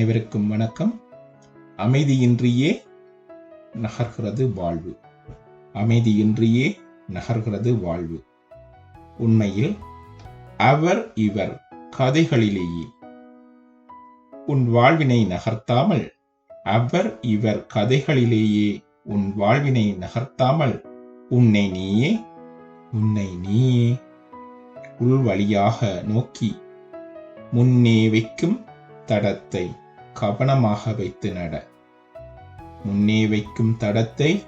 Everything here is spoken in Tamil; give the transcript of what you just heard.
அனைவருக்கும் வணக்கம். அமைதியின்றியே நகர்கிறது வாழ்வு. அமைதியின்றியே நகர்கிறது வாழ்வு. உண்மையில் அவர் இவர் கதைகளிலேயே உன் வாழ்வினை நகர்த்தாமல், அவர் இவர் கதைகளிலேயே உன் வாழ்வினை நகர்த்தாமல், உன்னை நீயே உள்வழியாக நோக்கி முன்னே வைக்கும் தடத்தை கவனமாக வைத்து நட. முன்னே வைக்கும் தடத்தை